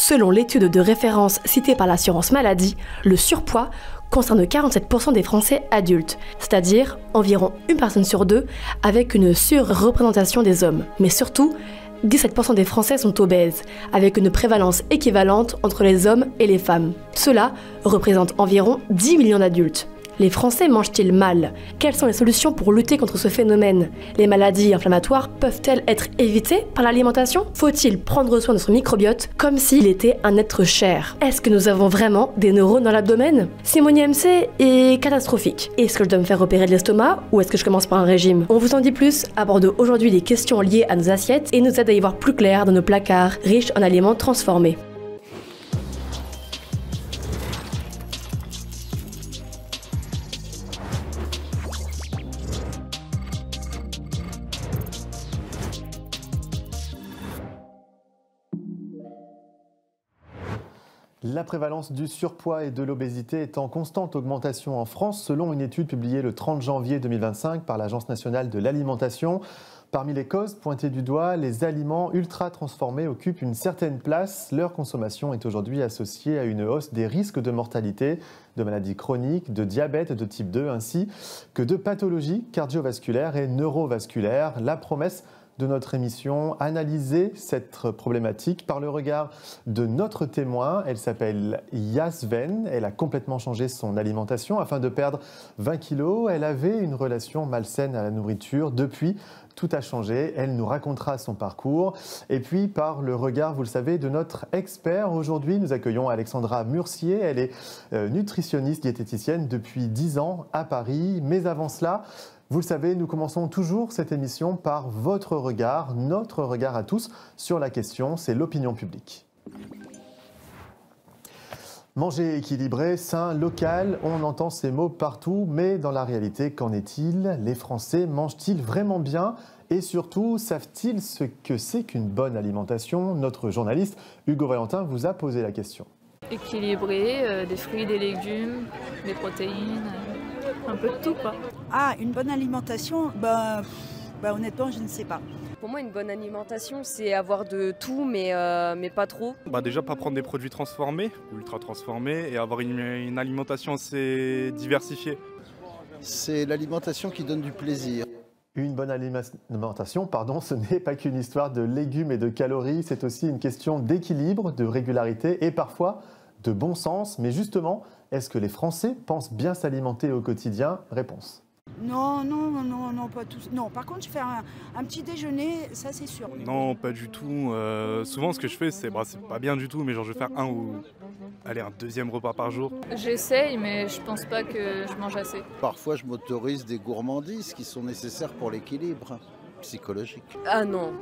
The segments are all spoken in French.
Selon l'étude de référence citée par l'assurance maladie, le surpoids concerne 47% des Français adultes, c'est-à-dire environ une personne sur deux avec une surreprésentation des hommes. Mais surtout, 17% des Français sont obèses, avec une prévalence équivalente entre les hommes et les femmes. Cela représente environ 10 millions d'adultes. Les Français mangent-ils mal? Quelles sont les solutions pour lutter contre ce phénomène? Les maladies inflammatoires peuvent-elles être évitées par l'alimentation? Faut-il prendre soin de son microbiote comme s'il était un être cher? Est-ce que nous avons vraiment des neurones dans l'abdomen? Simonie MC est catastrophique. Est-ce que je dois me faire opérer de l'estomac ou est-ce que je commence par un régime? On vous en dit plus, aborde aujourd'hui des questions liées à nos assiettes et nous aide à y voir plus clair dans nos placards riches en aliments transformés. La prévalence du surpoids et de l'obésité est en constante augmentation en France, selon une étude publiée le 30 janvier 2025 par l'Agence nationale de l'alimentation. Parmi les causes pointées du doigt, les aliments ultra transformés occupent une certaine place. Leur consommation est aujourd'hui associée à une hausse des risques de mortalité, de maladies chroniques, de diabète de type 2 ainsi que de pathologies cardiovasculaires et neurovasculaires. La promesse de notre émission, analyser cette problématique par le regard de notre témoin. Elle s'appelle Yasven. Elle a complètement changé son alimentation afin de perdre 20 kilos. Elle avait une relation malsaine à la nourriture. Depuis, tout a changé. Elle nous racontera son parcours. Et puis, par le regard, vous le savez, de notre expert. Aujourd'hui, nous accueillons Alexandra Murcier. Elle est nutritionniste diététicienne depuis 10 ans à Paris. Mais avant cela, vous le savez, nous commençons toujours cette émission par votre regard, notre regard à tous sur la question, c'est l'opinion publique. Manger équilibré, sain, local, on entend ces mots partout, mais dans la réalité, qu'en est-il? Les Français mangent-ils vraiment bien? Et surtout, savent-ils ce que c'est qu'une bonne alimentation? Notre journaliste Hugo Valentin vous a posé la question. Équilibré, des fruits, des légumes, des protéines, un peu de tout quoi. Ah, une bonne alimentation, honnêtement, je ne sais pas. Pour moi, une bonne alimentation, c'est avoir de tout, mais pas trop. Déjà, pas prendre des produits transformés, ultra transformés, et avoir une alimentation assez diversifiée. C'est l'alimentation qui donne du plaisir. Une bonne alimentation, ce n'est pas qu'une histoire de légumes et de calories, c'est aussi une question d'équilibre, de régularité et parfois de bon sens. Mais justement, est-ce que les Français pensent bien s'alimenter au quotidien? Réponse. Non, pas tous. Non, par contre, je fais un petit déjeuner, ça c'est sûr. Non, pas du tout. Souvent, ce que je fais, c'est pas bien du tout, mais genre je vais faire un deuxième repas par jour. J'essaye, mais je pense pas que je mange assez. Parfois, je m'autorise des gourmandises qui sont nécessaires pour l'équilibre psychologique. Ah non,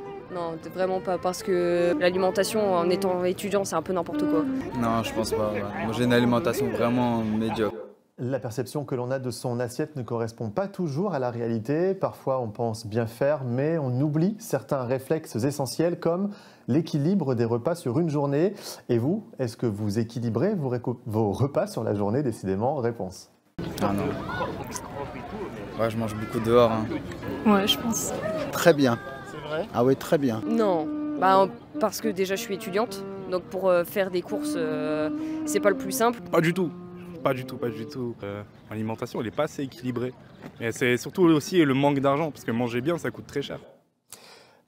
vraiment pas, parce que l'alimentation, en étant étudiant, c'est un peu n'importe quoi. Non, je pense pas. Moi, j'ai une alimentation vraiment médiocre. La perception que l'on a de son assiette ne correspond pas toujours à la réalité. Parfois, on pense bien faire, mais on oublie certains réflexes essentiels comme l'équilibre des repas sur une journée. Et vous, est-ce que vous équilibrez vos repas sur la journée? Décidément, réponse. Ah non. Ouais, je mange beaucoup dehors. Ouais, je pense. Très bien. C'est vrai? Ah oui, très bien. Non, parce que déjà je suis étudiante, donc pour faire des courses, c'est pas le plus simple. Pas du tout. L'alimentation, elle n'est pas assez équilibrée. Et c'est surtout aussi le manque d'argent, parce que manger bien, ça coûte très cher.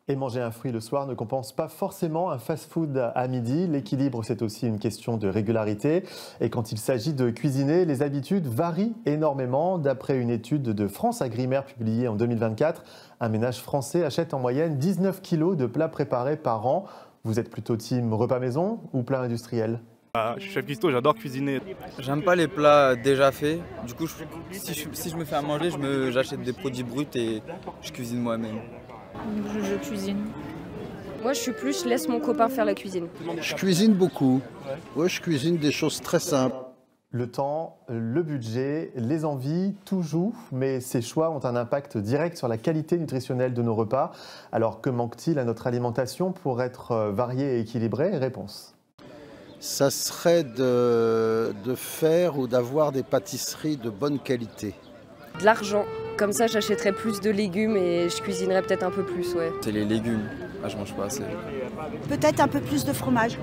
Et manger un fruit le soir ne compense pas forcément un fast-food à midi. L'équilibre, c'est aussi une question de régularité. Et quand il s'agit de cuisiner, les habitudes varient énormément. D'après une étude de France Agrimaire publiée en 2024, un ménage français achète en moyenne 19 kilos de plats préparés par an. Vous êtes plutôt team repas maison ou plat industriel? Je suis chef cuistot, j'adore cuisiner. J'aime pas les plats déjà faits. Du coup, si je me fais à manger, j'achète des produits bruts et je cuisine moi-même. Je cuisine. Moi, je suis plus, je laisse mon copain faire la cuisine. Je cuisine beaucoup. Ouais, je cuisine des choses très simples. Le temps, le budget, les envies, tout joue, mais ces choix ont un impact direct sur la qualité nutritionnelle de nos repas. Alors, que manque-t-il à notre alimentation pour être variée et équilibrée? Réponse. Ça serait de faire ou d'avoir des pâtisseries de bonne qualité. De l'argent. Comme ça, j'achèterais plus de légumes et je cuisinerais peut-être un peu plus, ouais. C'est les légumes. Je mange pas assez. Peut-être un peu plus de fromage.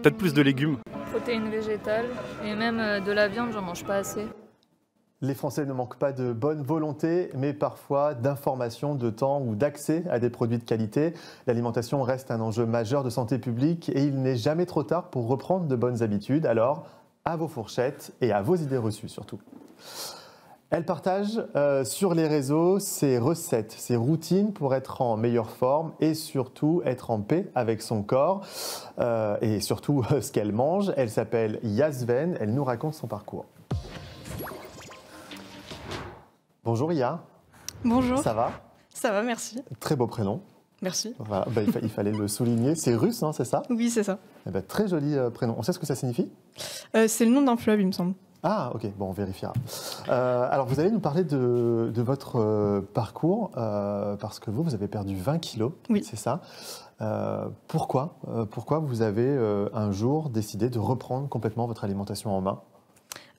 peut-être plus de légumes. Protéines végétales et même de la viande, j'en mange pas assez. Les Français ne manquent pas de bonne volonté, mais parfois d'informations, de temps ou d'accès à des produits de qualité. L'alimentation reste un enjeu majeur de santé publique et il n'est jamais trop tard pour reprendre de bonnes habitudes. Alors, à vos fourchettes et à vos idées reçues surtout. Elle partage sur les réseaux ses recettes, ses routines pour être en meilleure forme et surtout être en paix avec son corps et surtout ce qu'elle mange. Elle s'appelle Yazven, elle nous raconte son parcours. Bonjour Ia. Bonjour. Ça va? Ça va, merci. Très beau prénom. Merci. Voilà, il fallait le souligner. C'est russe, hein, c'est ça? Oui, c'est ça. Eh ben, très joli prénom. On sait ce que ça signifie? C'est le nom d'un fleuve, il me semble. Ah, ok, bon, on vérifiera. Alors, vous allez nous parler de votre parcours, parce que vous avez perdu 20 kilos, oui. C'est ça. Pourquoi vous avez un jour décidé de reprendre complètement votre alimentation en main?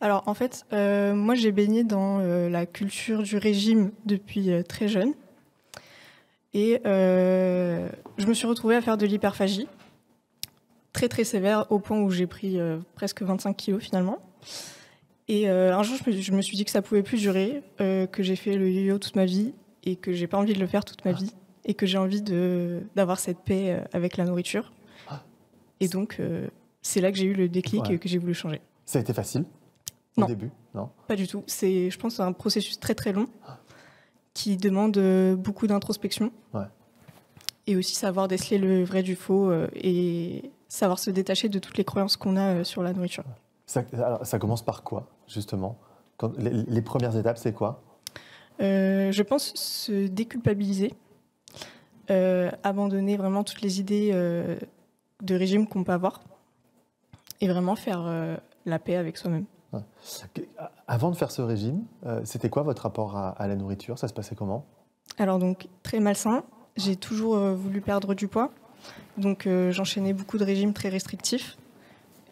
Alors, en fait, moi, j'ai baigné dans la culture du régime depuis très jeune. Et je me suis retrouvée à faire de l'hyperphagie, très très sévère, au point où j'ai pris presque 25 kilos finalement. Et un jour, je me suis dit que ça pouvait plus durer, que j'ai fait le yo-yo toute ma vie et que j'ai pas envie de le faire toute ma vie et que j'ai envie d'avoir cette paix avec la nourriture. Et donc, c'est là que j'ai eu le déclic et que j'ai voulu changer. Ça a été facile au début? Non, pas du tout. C'est, je pense, un processus très très long qui demande beaucoup d'introspection et aussi savoir déceler le vrai du faux et savoir se détacher de toutes les croyances qu'on a sur la nourriture. Ça commence par quoi, justement? Les premières étapes, c'est quoi? Je pense se déculpabiliser, abandonner vraiment toutes les idées de régime qu'on peut avoir et vraiment faire la paix avec soi-même. Ouais. Avant de faire ce régime, c'était quoi votre rapport à la nourriture? Ça se passait comment? Alors donc, très malsain. J'ai toujours voulu perdre du poids. Donc j'enchaînais beaucoup de régimes très restrictifs.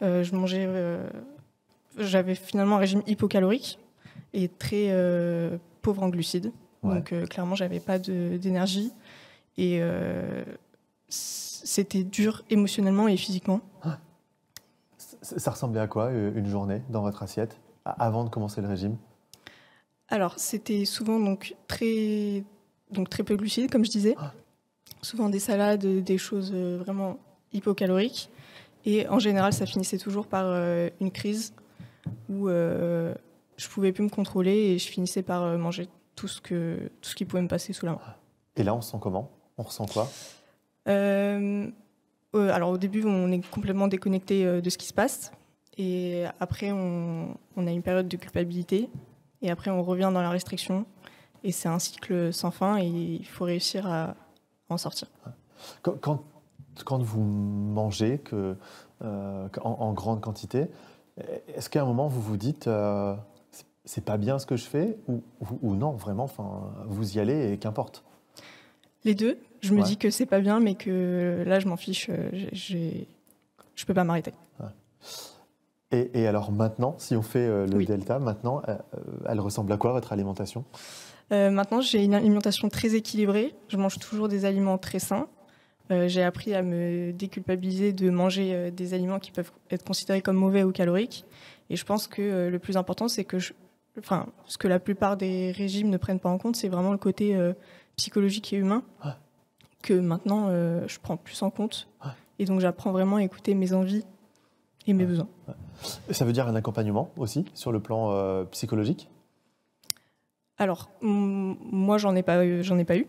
Je mangeais... j'avais finalement un régime hypocalorique et très pauvre en glucides. Ouais. Donc clairement, j'avais pas d'énergie. Et c'était dur émotionnellement et physiquement. Ça ressemblait à quoi une journée dans votre assiette avant de commencer le régime? Alors, c'était souvent très peu glucides, comme je disais. Souvent des salades, des choses vraiment hypocaloriques. Et en général, ça finissait toujours par une crise où je pouvais plus me contrôler et je finissais par manger tout ce qui pouvait me passer sous la main. Et là, on se sent comment? On ressent quoi? Alors au début, on est complètement déconnecté de ce qui se passe. Et après, on a une période de culpabilité. Et après, on revient dans la restriction. Et c'est un cycle sans fin et il faut réussir à en sortir. Quand vous mangez en grande quantité, est-ce qu'à un moment, vous vous dites c'est pas bien ce que je fais ou non, vraiment, vous y allez et qu'importe? Les deux. Je me dis que c'est pas bien, mais que là, je m'en fiche. Je peux pas m'arrêter. Ouais. Et alors maintenant, si on fait le delta, maintenant, elle ressemble à quoi votre alimentation? Maintenant, j'ai une alimentation très équilibrée. Je mange toujours des aliments très sains. J'ai appris à me déculpabiliser de manger des aliments qui peuvent être considérés comme mauvais ou caloriques. Et je pense que le plus important, c'est que ce que la plupart des régimes ne prennent pas en compte, c'est vraiment le côté psychologique et humain. Que maintenant, je prends plus en compte. Et donc, j'apprends vraiment à écouter mes envies et mes besoins. Ça veut dire un accompagnement aussi, sur le plan psychologique? Alors, moi, j'en ai pas eu.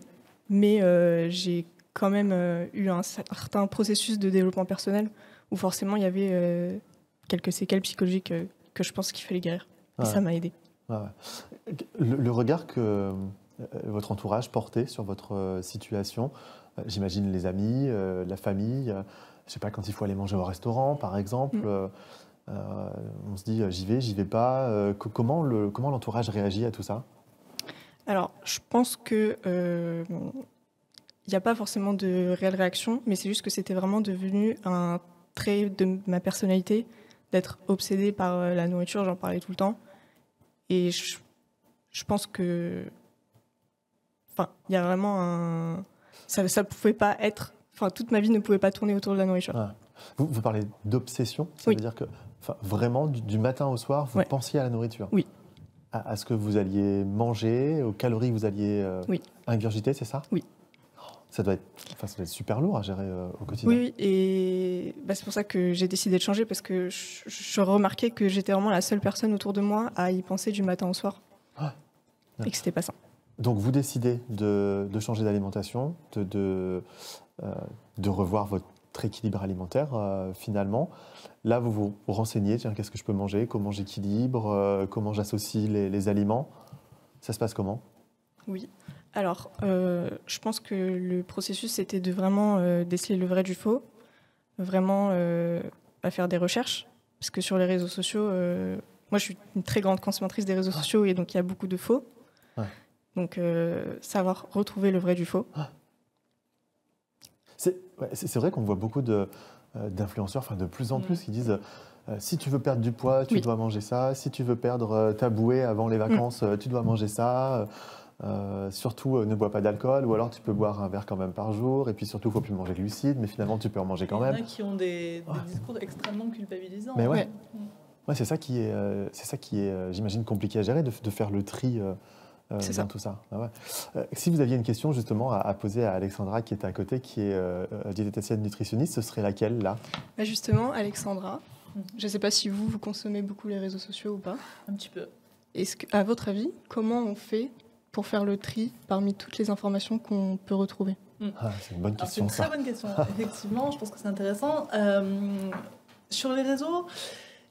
Mais j'ai quand même eu un certain processus de développement personnel où forcément, il y avait quelques séquelles psychologiques que je pense qu'il fallait guérir. Et ça m'a aidé. Le regard que votre entourage portait sur votre situation, j'imagine les amis, la famille, je sais pas, quand il faut aller manger au restaurant par exemple, on se dit j'y vais pas. Comment l'entourage réagit à tout ça? Alors, je pense que il n'y a pas forcément de réelle réaction, mais c'est juste que c'était vraiment devenu un trait de ma personnalité d'être obsédée par la nourriture, j'en parlais tout le temps. Et je pense que... Enfin, il y a vraiment un... Ça pouvait pas être... Enfin, toute ma vie ne pouvait pas tourner autour de la nourriture. Vous parlez d'obsession, ça Oui. veut dire que vraiment, du matin au soir, vous Ouais. pensiez à la nourriture? Oui. À ce que vous alliez manger, aux calories que vous alliez Oui. ingurgiter, c'est ça? Oui. Ça doit être super lourd à gérer au quotidien. Oui, et c'est pour ça que j'ai décidé de changer, parce que je remarquais que j'étais vraiment la seule personne autour de moi à y penser du matin au soir. Et que c'était pas ça. Donc vous décidez de changer d'alimentation, de revoir votre équilibre alimentaire finalement. Là, vous vous renseignez, tiens, qu'est-ce que je peux manger, comment j'équilibre, comment j'associe les aliments. Ça se passe comment? Oui. Alors, je pense que le processus, c'était de vraiment déceler le vrai du faux, vraiment à faire des recherches, parce que sur les réseaux sociaux, moi, je suis une très grande consommatrice des réseaux sociaux, et donc il y a beaucoup de faux. Ouais. Donc, savoir retrouver le vrai du faux. C'est vrai qu'on voit beaucoup d'influenceurs, de plus en plus, qui disent si tu veux perdre du poids, tu dois manger ça. Si tu veux perdre ta bouée avant les vacances, tu dois manger ça. Surtout, ne bois pas d'alcool, ou alors tu peux boire un verre quand même par jour. Et puis surtout, il ne faut plus manger de glucides, mais finalement, tu peux en manger quand même. Il y en a qui ont des discours extrêmement culpabilisants. Mais ouais, c'est ça qui est, j'imagine, compliqué à gérer, de faire le tri. Dans tout ça. Ah ouais. Si vous aviez une question justement à poser à Alexandra qui est à côté, qui est diététicienne nutritionniste, ce serait laquelle là? Justement, Alexandra, je ne sais pas si vous consommez beaucoup les réseaux sociaux ou pas. Un petit peu. Est-ce que, à votre avis, comment on fait pour faire le tri parmi toutes les informations qu'on peut retrouver? C'est une bonne question. C'est une très bonne question. Effectivement, je pense que c'est intéressant. Sur les réseaux,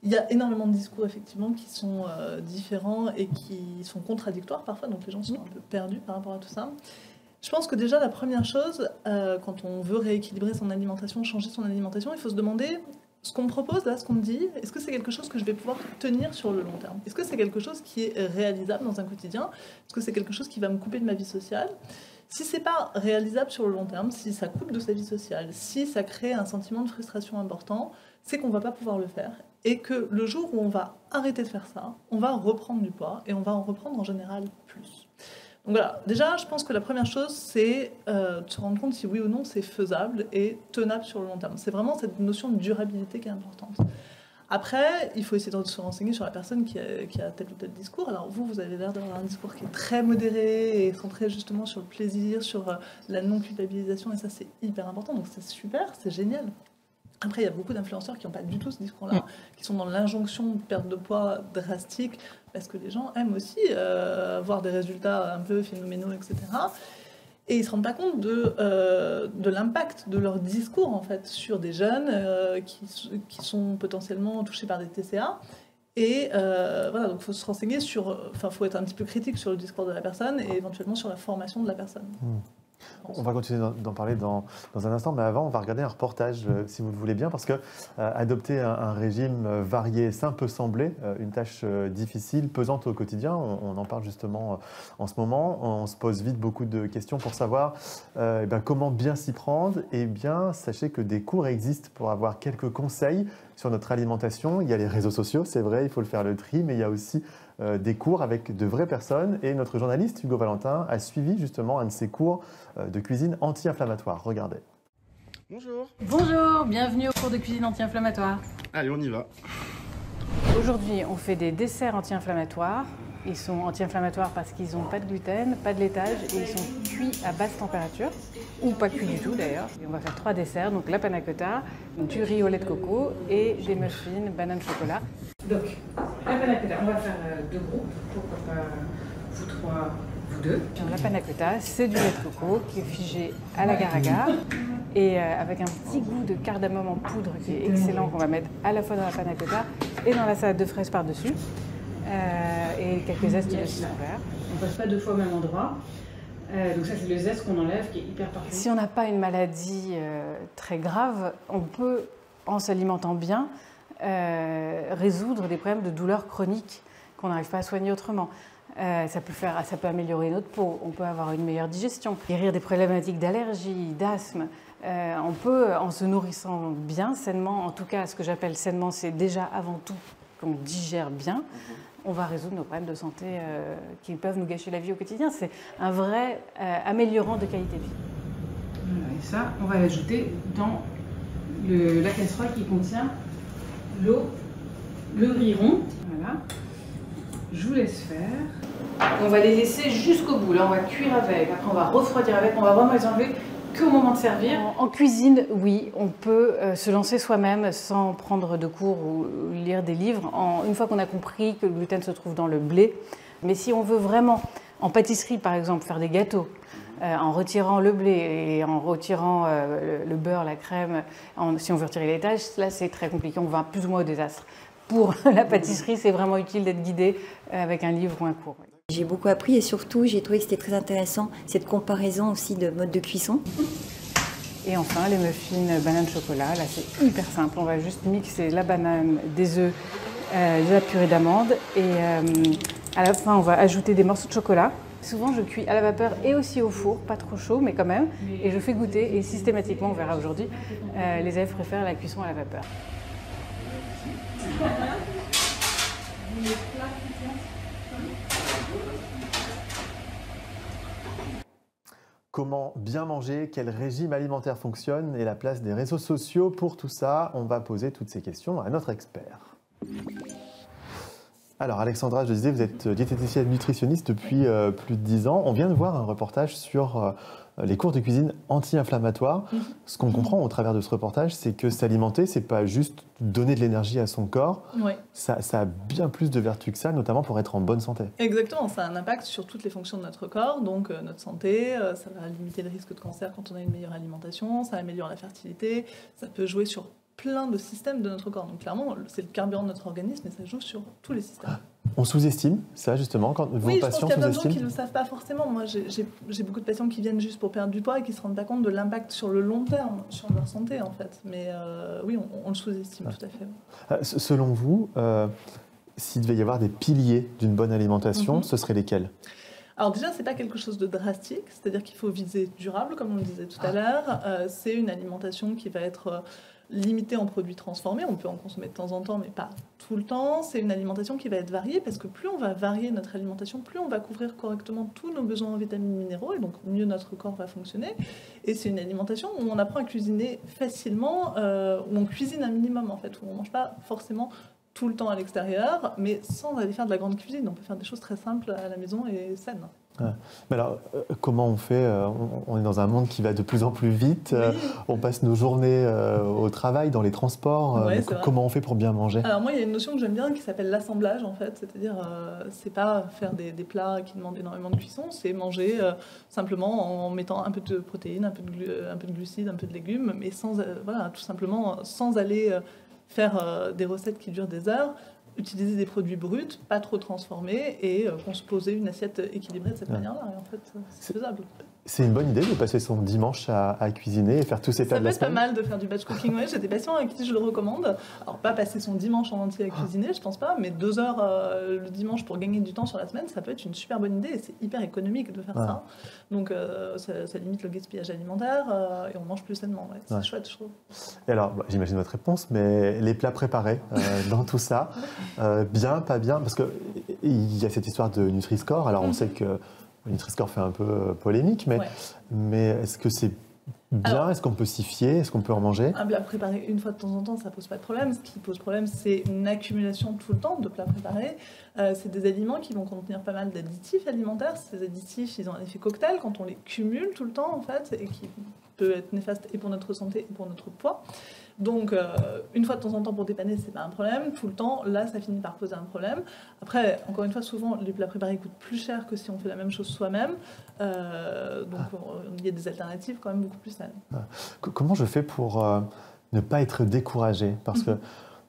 il y a énormément de discours effectivement qui sont différents et qui sont contradictoires parfois, donc les gens sont un peu perdus par rapport à tout ça. Je pense que déjà la première chose, quand on veut rééquilibrer son alimentation, changer son alimentation, il faut se demander ce qu'on me propose là, ce qu'on me dit, est-ce que c'est quelque chose que je vais pouvoir tenir sur le long terme? Est-ce que c'est quelque chose qui est réalisable dans un quotidien? Est-ce que c'est quelque chose qui va me couper de ma vie sociale? Si c'est pas réalisable sur le long terme, si ça coupe de sa vie sociale, si ça crée un sentiment de frustration important, c'est qu'on va pas pouvoir le faire. Et que le jour où on va arrêter de faire ça, on va reprendre du poids et on va en reprendre en général plus. Donc voilà, déjà, je pense que la première chose, c'est de se rendre compte si oui ou non c'est faisable et tenable sur le long terme. C'est vraiment cette notion de durabilité qui est importante. Après, il faut essayer de se renseigner sur la personne qui a tel ou tel discours. Alors vous avez l'air d'avoir un discours qui est très modéré et centré justement sur le plaisir, sur la non-culpabilisation, et ça c'est hyper important, donc c'est super, c'est génial. Après, il y a beaucoup d'influenceurs qui n'ont pas du tout ce discours-là, qui sont dans l'injonction de perte de poids drastique, parce que les gens aiment aussi voir des résultats un peu phénoménaux, etc. Et ils ne se rendent pas compte de l'impact de leur discours, en fait, sur des jeunes qui sont potentiellement touchés par des TCA. Et voilà, donc il faut se renseigner faut être un petit peu critique sur le discours de la personne et éventuellement sur la formation de la personne. On va continuer d'en parler dans un instant, mais avant, on va regarder un reportage, si vous le voulez bien, parce que adopter un régime varié et sain peut sembler une tâche difficile, pesante au quotidien. On en parle justement en ce moment. On se pose vite beaucoup de questions pour savoir comment bien s'y prendre. Eh bien, sachez que des cours existent pour avoir quelques conseils sur notre alimentation. Il y a les réseaux sociaux, c'est vrai, il faut le faire le tri, mais il y a aussi des cours avec de vraies personnes. Et notre journaliste Hugo Valentin a suivi justement un de ces cours de cuisine anti-inflammatoire. Regardez. Bonjour. Bonjour, bienvenue au cours de cuisine anti-inflammatoire. Allez, on y va. Aujourd'hui, on fait des desserts anti-inflammatoires. Ils sont anti-inflammatoires parce qu'ils n'ont pas de gluten, pas de laitage et ils sont cuits à basse température, ou pas cuits du tout d'ailleurs. Et on va faire 3 desserts, donc la panna cotta, du riz au lait de coco et des muffins banane chocolat. Donc, la panna cotta, on va faire 2 groupes, pourquoi pas vous 3, vous 2. La panna cotta, c'est du lait de coco qui est figé à l'agar-agar et avec un petit goût de cardamome en poudre qui est excellent, qu'on va mettre à la fois dans la panna cotta et dans la salade de fraises par-dessus. Et quelques zestes de citron vert. On ne passe pas 2 fois au même endroit. Donc ça, c'est le zeste qu'on enlève, qui est hyper parfait. Si on n'a pas une maladie très grave, on peut, en s'alimentant bien, résoudre des problèmes de douleurs chroniques qu'on n'arrive pas à soigner autrement. Ça peut améliorer notre peau, on peut avoir une meilleure digestion, guérir des problématiques d'allergie, d'asthme. On peut, en se nourrissant bien, sainement, en tout cas, ce que j'appelle sainement, c'est déjà avant tout qu'on digère bien, on va résoudre nos problèmes de santé qui peuvent nous gâcher la vie au quotidien. C'est un vrai améliorant de qualité de vie. Et ça, on va l'ajouter dans la casserole qui contient l'eau, le riz rond. Voilà. Je vous laisse faire. On va les laisser jusqu'au bout. Là, on va cuire avec. Après, on va refroidir avec. On va vraiment les enlever qu'au moment de servir. En cuisine, oui, on peut se lancer soi-même sans prendre de cours ou lire des livres. Une fois qu'on a compris que le gluten se trouve dans le blé. Mais si on veut vraiment, en pâtisserie par exemple, faire des gâteaux, en retirant le blé et en retirant le beurre, la crème, si on veut retirer les taches, là c'est très compliqué, on va plus ou moins au désastre. Pour la pâtisserie, c'est vraiment utile d'être guidé avec un livre ou un cours. J'ai beaucoup appris et surtout j'ai trouvé que c'était très intéressant cette comparaison aussi de mode de cuisson. Et enfin les muffins banane chocolat, là c'est hyper simple, on va juste mixer la banane, des œufs, de la purée d'amande et à la fin on va ajouter des morceaux de chocolat. Souvent je cuis à la vapeur et aussi au four, pas trop chaud mais quand même, et je fais goûter et systématiquement, on verra aujourd'hui, les élèves préfèrent la cuisson à la vapeur. Comment bien manger? Quel régime alimentaire fonctionne? Et la place des réseaux sociaux pour tout ça? On va poser toutes ces questions à notre expert. Alors Alexandra, je disais, vous êtes diététicienne nutritionniste depuis plus de 10 ans. On vient de voir un reportage sur les cours de cuisine anti-inflammatoires. Ce qu'on comprend au travers de ce reportage, c'est que s'alimenter, c'est pas juste donner de l'énergie à son corps. Ouais. Ça a bien plus de vertus que ça, notamment pour être en bonne santé. Exactement, ça a un impact sur toutes les fonctions de notre corps, donc notre santé, ça va limiter le risque de cancer quand on a une meilleure alimentation, ça améliore la fertilité, ça peut jouer sur plein de systèmes de notre corps. Donc clairement, c'est le carburant de notre organisme et ça joue sur tous les systèmes. On sous-estime ça justement quand vos oui, patients sous-estiment? Oui, je pense qu'il y a plein de gens qui ne le savent pas forcément. Moi, j'ai beaucoup de patients qui viennent juste pour perdre du poids et qui ne se rendent pas compte de l'impact sur le long terme, sur leur santé en fait. Mais oui, on le sous-estime tout à fait. Selon vous, s'il devait y avoir des piliers d'une bonne alimentation, ce seraient lesquels? Alors déjà, c'est pas quelque chose de drastique, c'est-à-dire qu'il faut viser durable, comme on le disait tout à l'heure. C'est une alimentation qui va être limitée en produits transformés. On peut en consommer de temps en temps, mais pas tout le temps. C'est une alimentation qui va être variée, parce que plus on va varier notre alimentation, plus on va couvrir correctement tous nos besoins en vitamines et minéraux, et donc mieux notre corps va fonctionner. Et c'est une alimentation où on apprend à cuisiner facilement, où on cuisine un minimum en fait, où on mange pas forcément tout le temps à l'extérieur, mais sans aller faire de la grande cuisine. On peut faire des choses très simples à la maison et saines. Mais alors, comment on fait? On est dans un monde qui va de plus en plus vite. Oui. On passe nos journées au travail, dans les transports. Ouais, comment on fait pour bien manger? Alors moi, il y a une notion que j'aime bien qui s'appelle l'assemblage, en fait. C'est-à-dire, c'est pas faire des plats qui demandent énormément de cuisson, c'est manger simplement en mettant un peu de protéines, un peu de glucides, un peu de légumes, mais sans, voilà, tout simplement sans aller faire des recettes qui durent des heures. Utiliser des produits bruts, pas trop transformés, et composer une assiette équilibrée de cette manière-là. Et en fait, c'est faisable. C'est une bonne idée de passer son dimanche à cuisiner et faire tous ces plats de la semaine. Ça peut être pas mal de faire du batch cooking. Ouais, j'ai des patients à qui je le recommande. Alors, pas passer son dimanche en entier à cuisiner, je pense pas, mais 2 heures le dimanche pour gagner du temps sur la semaine, ça peut être une super bonne idée et c'est hyper économique de faire ça. Donc, ça limite le gaspillage alimentaire et on mange plus sainement. Ouais. C'est chouette, je trouve. Et alors, j'imagine votre réponse, mais les plats préparés dans tout ça, bien, pas bien, parce qu'il y a cette histoire de Nutri-Score. Alors, on sait que le Nutri-Score fait un peu polémique, mais est-ce que c'est bien? Est-ce qu'on peut s'y fier? Est-ce qu'on peut en manger? Un plat préparé une fois de temps en temps, ça pose pas de problème. Ce qui pose problème, c'est une accumulation tout le temps de plats préparés. C'est des aliments qui vont contenir pas mal d'additifs alimentaires. Ces additifs, ils ont un effet cocktail quand on les cumule tout le temps, en fait, et qui peut être néfaste et pour notre santé et pour notre poids. Donc, une fois de temps en temps pour dépanner, c'est pas un problème. Tout le temps, là, ça finit par poser un problème. Après, encore une fois, souvent, les plats préparés coûtent plus cher que si on fait la même chose soi-même. Donc, il y a des alternatives quand même beaucoup plus saines. Comment je fais pour ne pas être découragée? Parce que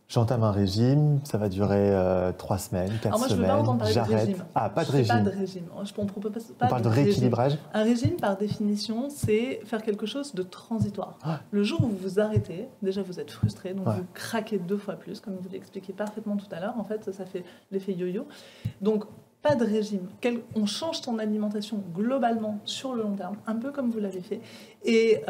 j'entame un régime, ça va durer 3 semaines, 4 semaines. Alors moi, je veux pas entendre parler de régime. Ah, pas de régime. Pas de régime. On propose pas on parle de rééquilibrage. Un régime, par définition, c'est faire quelque chose de transitoire. Le jour où vous vous arrêtez, déjà vous êtes frustré, donc vous craquez 2 fois plus, comme vous l'expliquez parfaitement tout à l'heure. En fait, ça fait l'effet yo-yo. Donc, pas de régime. On change son alimentation globalement sur le long terme, un peu comme vous l'avez fait. Et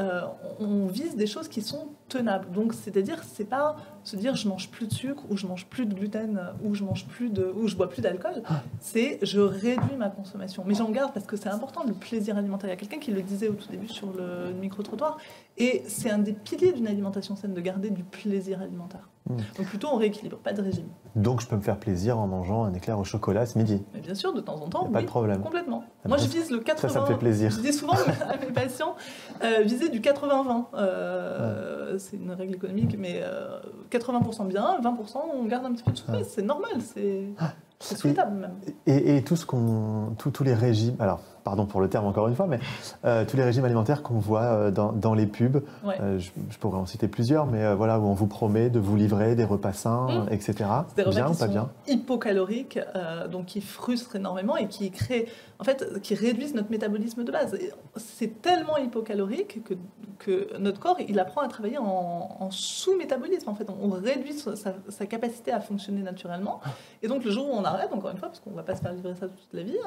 on vise des choses qui sont tenable. Donc, c'est-à-dire, c'est pas se dire je mange plus de sucre ou je mange plus de gluten ou je bois plus d'alcool. C'est je réduis ma consommation. Mais j'en garde parce que c'est important, le plaisir alimentaire. Il y a quelqu'un qui le disait au tout début sur le micro-trottoir. Et c'est un des piliers d'une alimentation saine, de garder du plaisir alimentaire. Donc plutôt on rééquilibre, pas de régime. Donc je peux me faire plaisir en mangeant un éclair au chocolat ce midi. Mais bien sûr, de temps en temps, pas de problème. Complètement. Moi je vise le 80. Ça me fait plaisir. Je dis souvent à mes patients, viser du 80-20. C'est une règle économique, mais 80% bien, 20% on garde un petit peu de souplesse. C'est normal, c'est souhaitable même. Et tous les régimes, alors pardon pour le terme encore une fois, mais tous les régimes alimentaires qu'on voit dans les pubs, je pourrais en citer plusieurs, mais voilà, où on vous promet de vous livrer des repas sains, etc. Des repas bien qui ou pas sont bien? Hypocaloriques, donc qui frustrent énormément et qui créent, en fait, qui réduisent notre métabolisme de base. C'est tellement hypocalorique que notre corps, il apprend à travailler en sous-métabolisme. En fait, on réduit sa capacité à fonctionner naturellement. Et donc, le jour où on arrête, encore une fois, parce qu'on ne va pas se faire livrer ça toute la vie,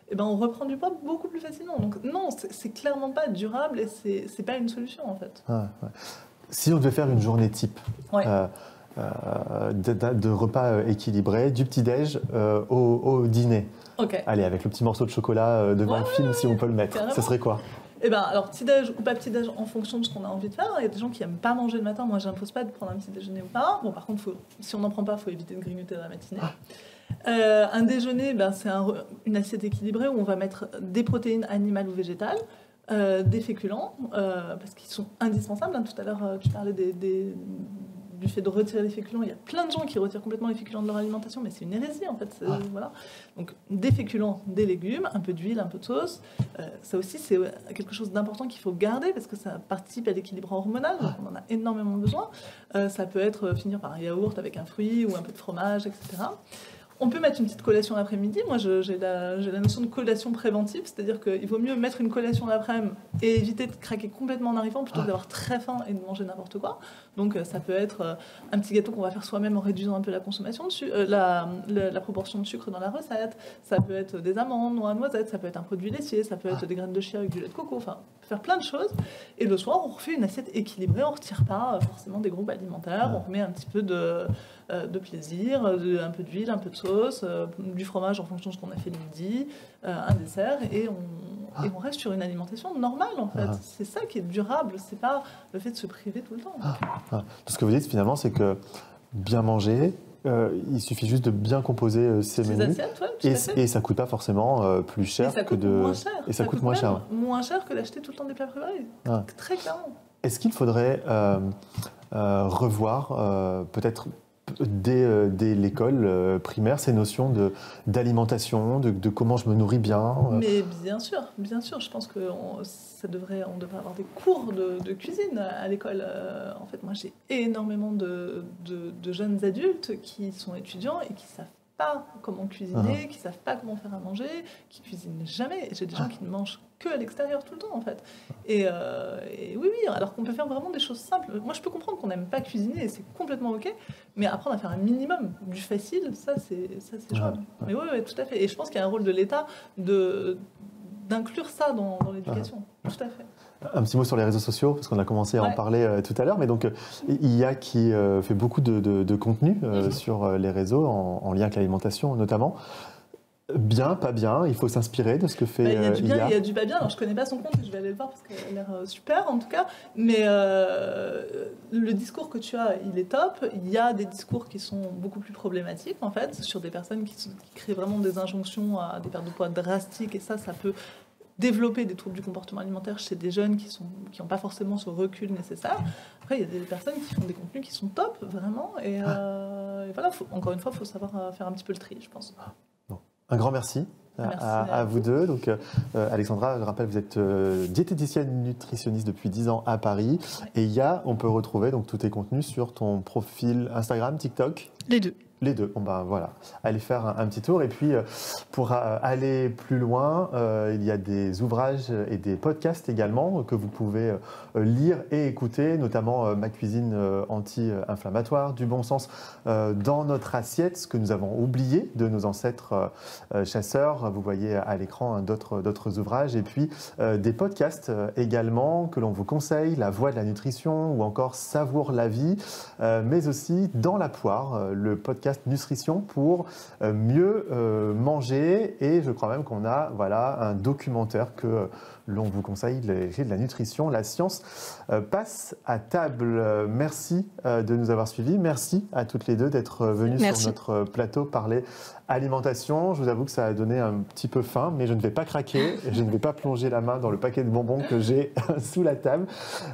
et ben on reprend du poids beaucoup plus facilement. Donc, non, c'est clairement pas durable et c'est pas une solution, en fait. Si on devait faire une journée type, de repas équilibrés, du petit-déj au dîner, allez, avec le petit morceau de chocolat devant le film, si on peut le mettre, carrément. Ça serait quoi? Eh ben, alors, petit-déj ou pas petit-déj en fonction de ce qu'on a envie de faire. Il y a des gens qui n'aiment pas manger le matin. Moi, je n'impose pas de prendre un petit déjeuner ou pas. Bon, par contre, si on n'en prend pas, il faut éviter de grignoter dans la matinée. Un déjeuner, c'est une assiette équilibrée où on va mettre des protéines animales ou végétales, des féculents, parce qu'ils sont indispensables. Tout à l'heure, tu parlais du fait de retirer les féculents. Il y a plein de gens qui retirent complètement les féculents de leur alimentation, mais c'est une hérésie en fait. Voilà. Donc des féculents, des légumes, un peu d'huile, un peu de sauce. Ça aussi, c'est quelque chose d'important qu'il faut garder parce que ça participe à l'équilibre hormonal, donc on en a énormément besoin. Ça peut être finir par un yaourt avec un fruit ou un peu de fromage, etc. On peut mettre une petite collation l'après-midi. Moi, j'ai la notion de collation préventive, c'est-à-dire qu'il vaut mieux mettre une collation l'après-midi et éviter de craquer complètement en arrivant plutôt que d'avoir très faim et de manger n'importe quoi. Donc, ça peut être un petit gâteau qu'on va faire soi-même en réduisant un peu la consommation la proportion de sucre dans la recette. Ça peut être des amandes, noix, noisettes. Ça peut être un produit laitier. Ça peut être des graines de chia avec du lait de coco. Enfin, on peut faire plein de choses. Et le soir, on refait une assiette équilibrée. On ne retire pas forcément des groupes alimentaires. On remet un petit peu de plaisir, un peu d'huile, un peu de sauce, du fromage en fonction de ce qu'on a fait le midi, un dessert, et on reste sur une alimentation normale en fait. C'est ça qui est durable, c'est pas le fait de se priver tout le temps. Tout ce que vous dites finalement, c'est que bien manger, il suffit juste de bien composer ses menus, et ça coûte pas forcément plus cher que de... Et ça coûte moins cher. Moins cher que d'acheter tout le temps des plats préparés, très clairement. Est-ce qu'il faudrait revoir peut-être dès l'école primaire ces notions d'alimentation, de comment je me nourris bien? Mais bien sûr, je pense qu'on devrait avoir des cours de cuisine à l'école. En fait, moi j'ai énormément de jeunes adultes qui sont étudiants et qui savent pas comment cuisiner, qui savent pas comment faire à manger, qui cuisinent jamais. J'ai des gens qui ne mangent que à l'extérieur tout le temps en fait. Et oui, alors qu'on peut faire vraiment des choses simples. Moi je peux comprendre qu'on n'aime pas cuisiner et c'est complètement ok, mais apprendre à faire un minimum du facile, ça c'est jouable. Mais oui, tout à fait. Et je pense qu'il y a un rôle de l'État d'inclure ça dans l'éducation. Tout à fait. Un petit mot sur les réseaux sociaux, parce qu'on a commencé à en parler tout à l'heure, mais donc IA qui fait beaucoup de contenu sur les réseaux en lien avec l'alimentation notamment. Bien, pas bien, il faut s'inspirer de ce que fait il y a du bien, IA. il y a du pas bien. Alors je connais pas son compte, je vais aller le voir parce qu'elle a l'air super en tout cas. Mais le discours que tu as, il est top. Il y a des discours qui sont beaucoup plus problématiques en fait, sur des personnes qui créent vraiment des injonctions à des pertes de poids drastiques, et ça peut développer des troubles du comportement alimentaire chez des jeunes qui n'ont pas forcément ce recul nécessaire. Après, il y a des personnes qui font des contenus qui sont top, vraiment. Et voilà, encore une fois, il faut savoir faire un petit peu le tri, je pense. Un grand merci. À vous deux. Donc, Alexandra, je rappelle, vous êtes diététicienne nutritionniste depuis 10 ans à Paris. Et on peut retrouver donc tous tes contenus sur ton profil Instagram, TikTok? Les deux. Les deux. Bon, ben, voilà, allez faire un petit tour. Et puis, pour aller plus loin, il y a des ouvrages et des podcasts également que vous pouvez lire et écouter, notamment Ma cuisine anti-inflammatoire, du bon sens dans notre assiette, ce que nous avons oublié de nos ancêtres chasseurs. Vous voyez à l'écran d'autres ouvrages. Et puis, des podcasts également que l'on vous conseille, La Voix de la nutrition ou encore Savoure la vie, mais aussi Dans la poire, le podcast Nutrition pour mieux manger. Et je crois même qu'on a un documentaire que l'on vous conseille, de la nutrition, la science passe à table. Merci de nous avoir suivis. Merci à toutes les deux d'être venues sur notre plateau parler alimentation. Je vous avoue que ça a donné un petit peu faim, mais je ne vais pas craquer. Je ne vais pas plonger la main dans le paquet de bonbons que j'ai sous la table.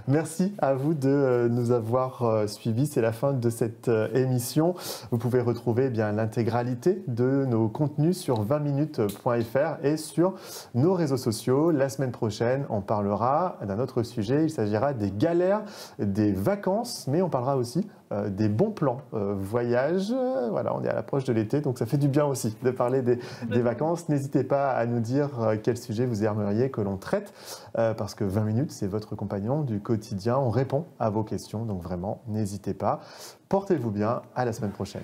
Merci à vous de nous avoir suivis. C'est la fin de cette émission. Vous pouvez retrouver l'intégralité de nos contenus sur 20minutes.fr et sur nos réseaux sociaux. La semaine prochaine, on parlera d'un autre sujet. Il s'agira des galères des vacances, mais on parlera aussi des bons plans voyage. Voilà, on est à l'approche de l'été, donc ça fait du bien aussi de parler des vacances. N'hésitez pas à nous dire quel sujet vous aimeriez que l'on traite, parce que 20 minutes, c'est votre compagnon du quotidien. On répond à vos questions, donc vraiment, n'hésitez pas. Portez-vous bien, à la semaine prochaine.